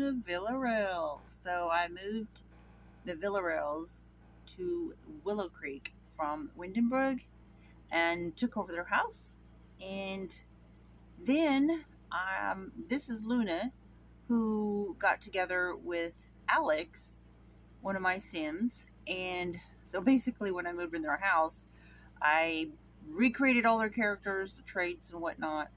Luna Villarreal. So I moved the Villarreals to Willow Creek from Windenburg and took over their house. And then this is Luna, who got together with Alex, one of my Sims. And so basically, when I moved in their house, I recreated all their characters, the traits, and whatnot.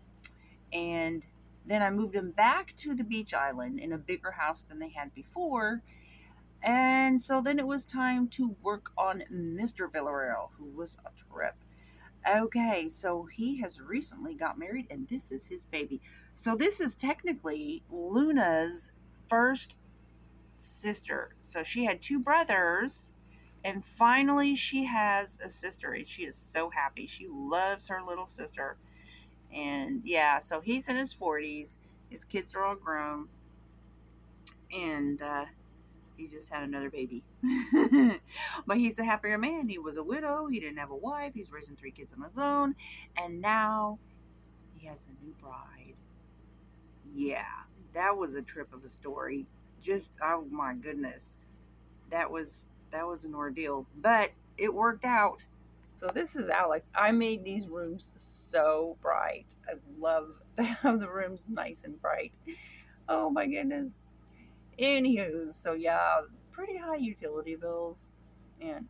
And then I moved them back to the beach island in a bigger house than they had before. And so then it was time to work on Mr. Villarreal, who was a trip. Okay, so he has recently got married, and this is his baby. So this is technically Luna's first sister. So she had two brothers, and finally she has a sister, and she is so happy. She loves her little sister. And yeah, so he's in his 40s. His kids are all grown, and he just had another baby. But he's a happier man. He was a widow. He didn't have a wife. He's raising 3 kids on his own. And now he has a new bride. Yeah, that was a trip of a story. Just, oh my goodness. That was an ordeal. But it worked out. So this is Alex. I made these rooms so bright. I love to have the rooms nice and bright. Oh my goodness. Anywho, so yeah, pretty high utility bills. And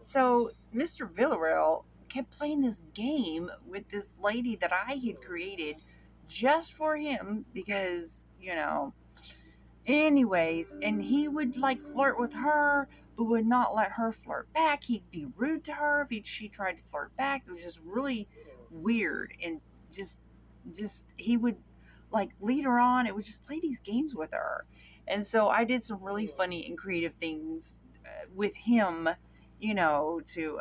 so Mr. Villarreal kept playing this game with this lady that I had created just for him because, anyways, and he would like flirt with her, but would not let her flirt back. He'd be rude to her if she tried to flirt back. It was just really weird, and just he would like lead her on. It would just play these games with her. And so I did some really funny and creative things with him, to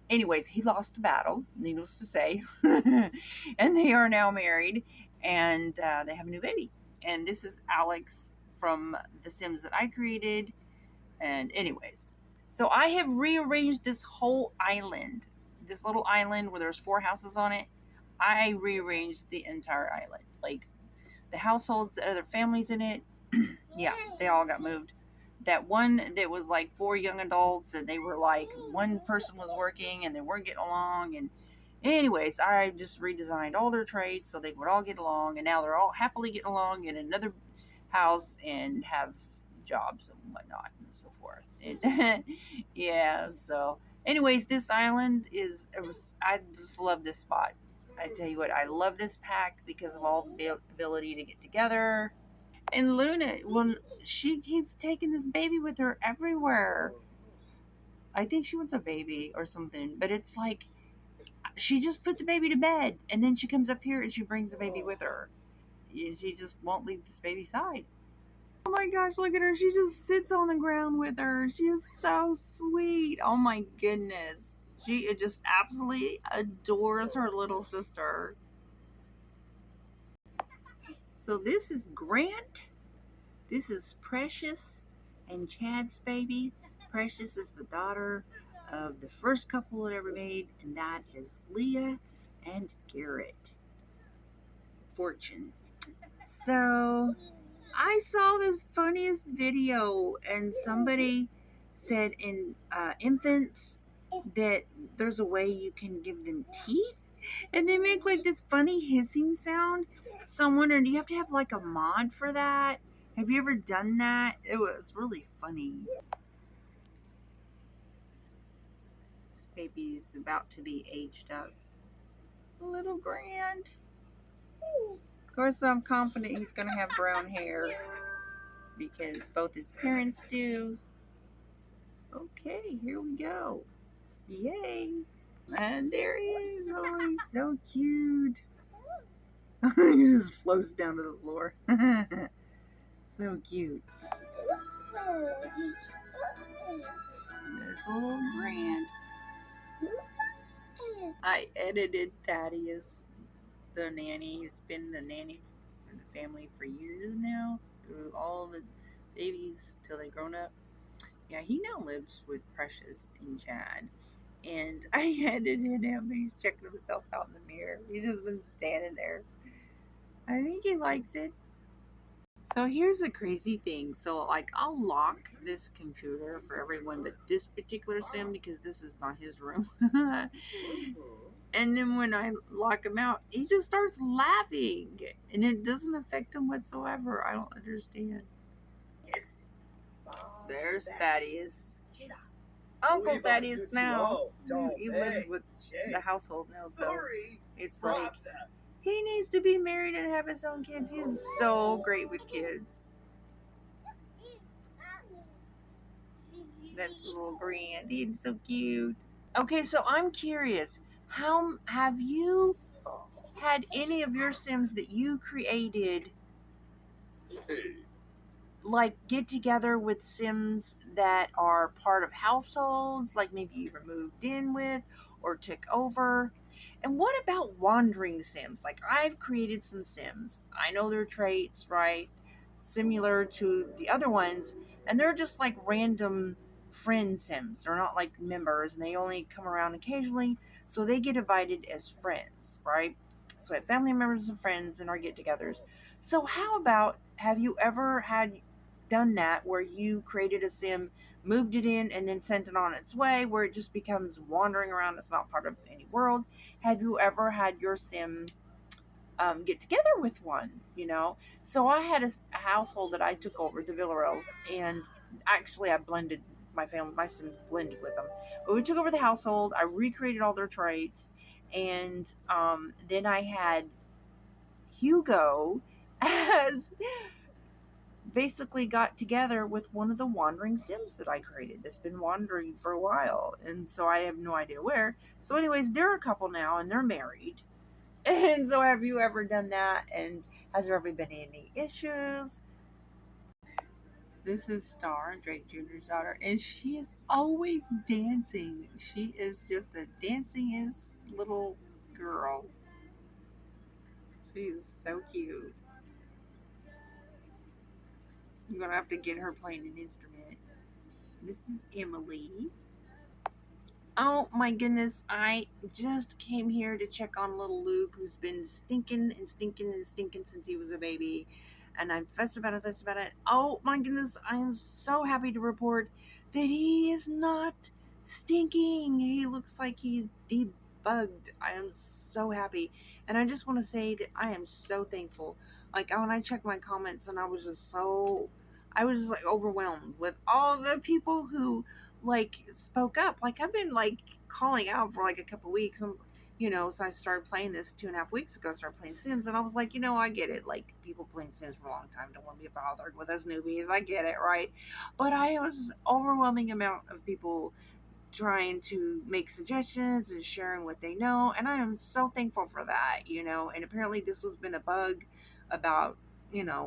anyways, he lost the battle, needless to say. And they are now married, and they have a new baby. And this is Alex from the Sims that I created. And anyways, so I have rearranged this whole island, this little island where there's 4 houses on it. I rearranged the entire island. Like the households, the other families in it, yeah, they all got moved. That one that was like 4 young adults, and they were like, one person was working and they weren't getting along. And anyways, I just redesigned all their traits so they would all get along, and now they're all happily getting along in another house and have jobs and whatnot and so forth. And yeah, so anyways, this island I just love this spot. I tell you what, I love this pack because of all the ability to get together. And Luna, when she keeps taking this baby with her everywhere, I think she wants a baby or something, but it's like she just put the baby to bed, and then she comes up here and she brings the baby with her. She just won't leave this baby's side. Oh my gosh, look at her. She just sits on the ground with her. She is so sweet. Oh my goodness. She just absolutely adores her little sister. So this is Grant. This is Precious and Chad's baby. Precious is the daughter of the first couple that ever made, and that is Leah and Garrett Fortune. So I saw this funniest video, and somebody said in infants that there's a way you can give them teeth, and they make like this funny hissing sound. So I'm wondering, do you have to have like a mod for that? Have you ever done that? It was really funny. This baby's about to be aged up. Little Grant. Of course, I'm confident he's going to have brown hair because both his parents do. Okay, here we go. Yay. And there he is. Oh, he's so cute. He just floats down to the floor. So cute. There's little Grant. I edited Thaddeus, the nanny. He's been the nanny for the family for years now, through all the babies till they grown up. Yeah, he now lives with Precious and Chad. And I edited him. He's checking himself out in the mirror. He's just been standing there. I think he likes it. So here's the crazy thing. So like I'll lock this computer for everyone but this particular sim because this is not his room. And then when I lock him out, he just starts laughing and it doesn't affect him whatsoever. I don't understand. There's Thaddeus. Uncle Thaddeus now. He lives with the household now, so it's like he needs to be married and have his own kids. He is so great with kids. That's little Grant. He's so cute. Okay, so I'm curious. How have you had any of your Sims that you created like get together with Sims that are part of households, like maybe you were moved in with or took over? And what about wandering Sims? Like I've created some Sims. I know their traits, right? Similar to the other ones, and they're just like random friend Sims. They're not like members and they only come around occasionally, so they get invited as friends, right? So I have family members and friends in our get-togethers. So how about have you ever had done that where you created a sim, moved it in, and then sent it on its way where it just becomes wandering around? It's not part of any world. Have you ever had your sim get together with one? So I had a household that I took over, the Villarels, and actually I blended my sim blended with them. But we took over the household. I recreated all their traits, and then I had Hugo as basically got together with one of the wandering Sims that I created that's been wandering for a while. And so I have no idea where. So, anyways, they're a couple now and they're married. And so, have you ever done that? And has there ever been any issues? This is Star, Drake Jr.'s daughter, and she is always dancing. She is just the dancingest little girl. She is so cute. I'm gonna have to get her playing an instrument. This is Emily. Oh my goodness, I just came here to check on little Luke, who's been stinking and stinking and stinking since he was a baby. And I'm fussed about it. Oh my goodness, I am so happy to report that he is not stinking. He looks like he's debugged. I am so happy. And I just want to say that I am so thankful. Like when I checked my comments and I was just like overwhelmed with all the people who like spoke up. Like I've been like calling out for like a couple weeks. So I started playing this 2.5 weeks ago. Started playing Sims, and I was like, I get it. Like people playing Sims for a long time don't want to be bothered with us newbies. I get it, right? But I was overwhelming amount of people trying to make suggestions and sharing what they know, and I am so thankful for that. And apparently this has been a bug about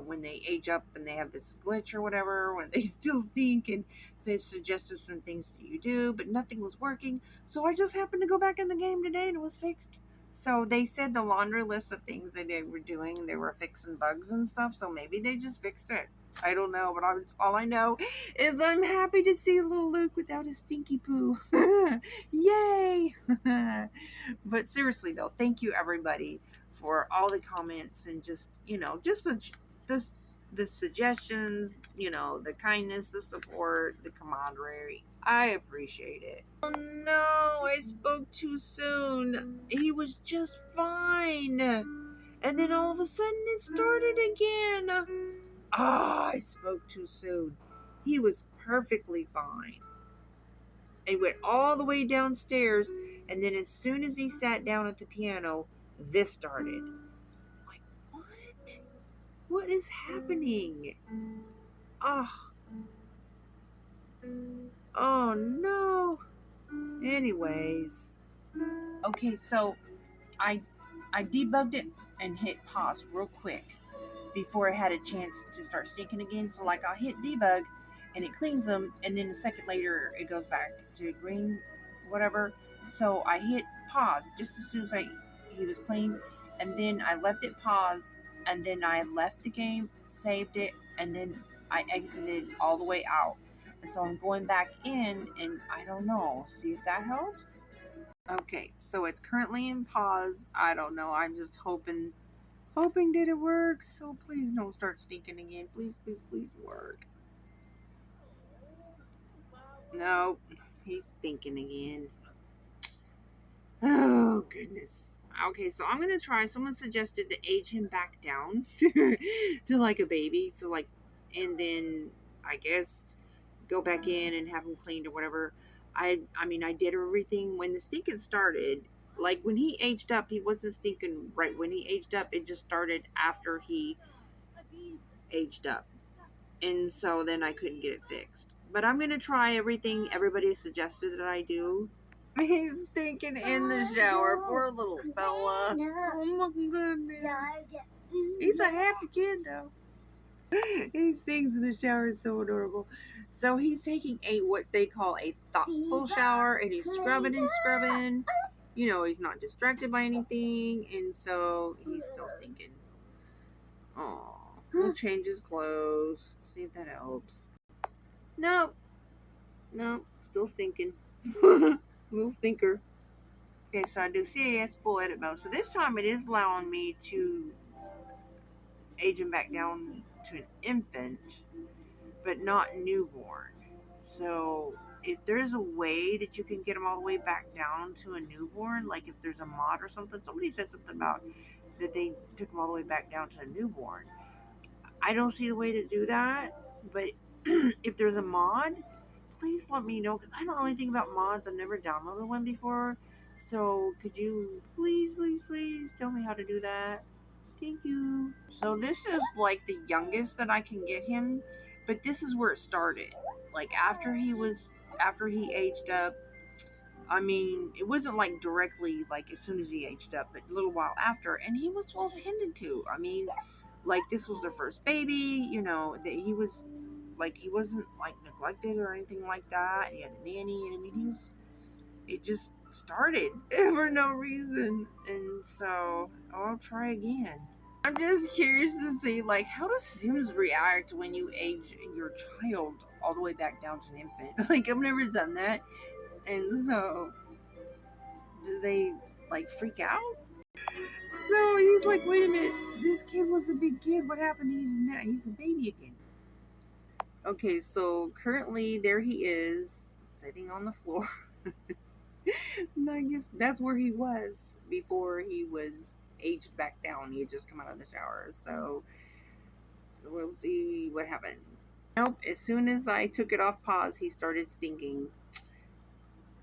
when they age up and they have this glitch or whatever, when they still stink, and they suggested some things that you do, but nothing was working. So I just happened to go back in the game today and it was fixed. So they said the laundry list of things that they were doing, they were fixing bugs and stuff, so maybe they just fixed it. I don't know, but all I know is I'm happy to see little Luke without his stinky poo. Yay! But seriously though, thank you everybody for all the comments and just the suggestions, the kindness, the support, the camaraderie. I appreciate it. Oh no, I spoke too soon. He was just fine. And then all of a sudden it started again. I spoke too soon. He was perfectly fine. He went all the way downstairs, and then as soon as he sat down at the piano, this started. Like, what? What is happening? Oh. Oh no. Anyways. Okay, so I debugged it and hit pause real quick before I had a chance to start syncing again. So like I'll hit debug and it cleans them, and then a second later it goes back to green, whatever. So I hit pause just as soon as he was clean, and then I left it pause, and then I left the game, saved it, and then I exited all the way out. And so I'm going back in, and I don't know. See if that helps. Okay, so it's currently in pause. I don't know. I'm just hoping hoping that it works. So please don't start stinking again. Please, please, please work. No, he's stinking again. Oh, goodness. Okay, so I'm going to try. Someone suggested to age him back down to like a baby. So, like, and then I guess go back in and have him cleaned or whatever. I mean, I did everything when the stinking started. Like, when he aged up, he wasn't stinking right when he aged up. It just started after he aged up. And so then I couldn't get it fixed. But I'm going to try everything everybody suggested that I do. He's stinking in the shower. Poor little fella. Oh my goodness. He's a happy kid though. He sings in the shower. It's so adorable. So he's taking what they call a thoughtful shower, and he's scrubbing and scrubbing. You know, he's not distracted by anything, and so he's still stinking. Oh, he'll change his clothes. See if that helps. Nope. Nope. Still stinking. Little stinker. Okay, so I do CAS full edit mode. So this time it is allowing me to age him back down to an infant, but not newborn. So if there's a way that you can get him all the way back down to a newborn, like if there's a mod or something, somebody said something about that they took him all the way back down to a newborn. I don't see the way to do that, but if there's a mod, please let me know, because I don't know anything about mods. I've never downloaded one before. So could you please, please, please tell me how to do that? Thank you. So this is like the youngest that I can get him, but this is where it started. Like after he aged up, I mean, it wasn't like directly like as soon as he aged up, but a little while after, and he was well tended to. I mean, like this was their first baby, you know, that he was like, he wasn't like neglected or anything like that. He had a nanny, and I mean, it just started for no reason. And so I'll try again. I'm just curious to see, like, how does Sims react when you age your child all the way back down to an infant? Like, I've never done that. And so, do they, like, freak out? So he's like, wait a minute, this kid was a big kid. What happened? He's a baby again. Okay, so currently there he is, sitting on the floor. And I guess that's where he was before he was aged back down. He had just come out of the shower. So we'll see what happens. Nope, as soon as I took it off pause, he started stinking.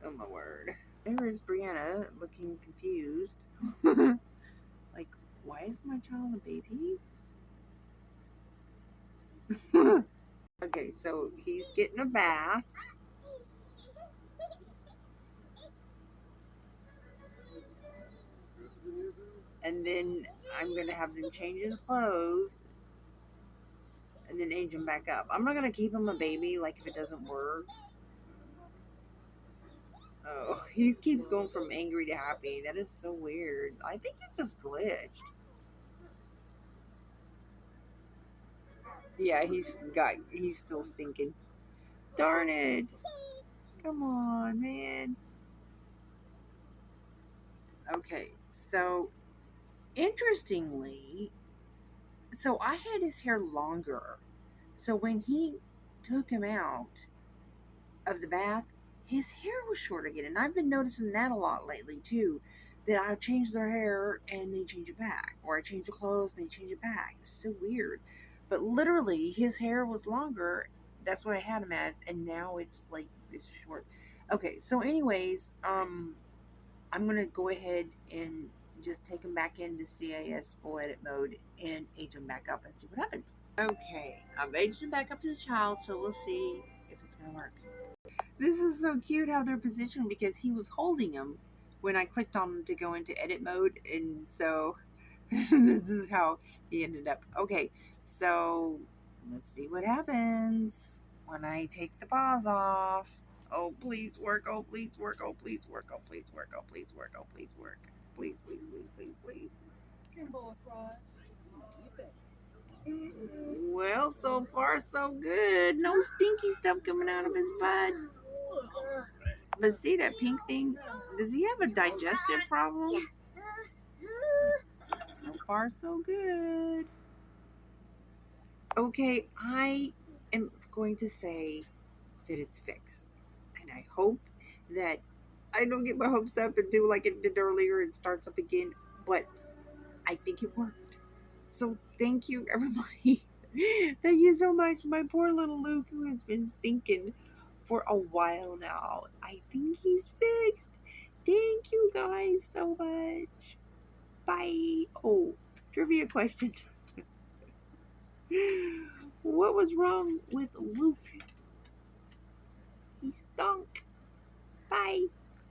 Oh my word. There is Brianna looking confused. Like, why is my child a baby? Okay, so he's getting a bath. And then I'm going to have him change his clothes and then age him back up. I'm not going to keep him a baby, like, if it doesn't work. Oh, he keeps going from angry to happy. That is so weird. I think it's just glitched. Yeah, he's still stinking. Darn it. Come on, man. Okay, so interestingly, so I had his hair longer. So when he took him out of the bath, his hair was short again. And I've been noticing that a lot lately too. That I change their hair and they change it back. Or I change the clothes and they change it back. It's so weird. But literally, his hair was longer. That's what I had him as. And now it's like this short. Okay, so anyways, I'm going to go ahead and just take him back into CAS full edit mode and age him back up and see what happens. Okay, I've aged him back up to the child, so we'll see if it's going to work. This is so cute how they're positioned, because he was holding him when I clicked on him to go into edit mode, and so this is how he ended up. Okay, so let's see what happens when I take the paws off. Oh, please work. Oh, please work. Oh, please work. Oh, please work. Oh, please work. Oh, please work. Please, please, please, please, please. Well, so far so good. No stinky stuff coming out of his butt. But see that pink thing? Does he have a digestive problem? So far, so good. Okay, I am going to say that it's fixed. And I hope that I don't get my hopes up and do like it did earlier and starts up again. But I think it worked. So thank you, everybody. Thank you so much. My poor little Luke, who has been stinking for a while now. I think he's fixed. Thank you guys so much. Bye. Oh, trivia question. What was wrong with Luke? He stunk. Bye.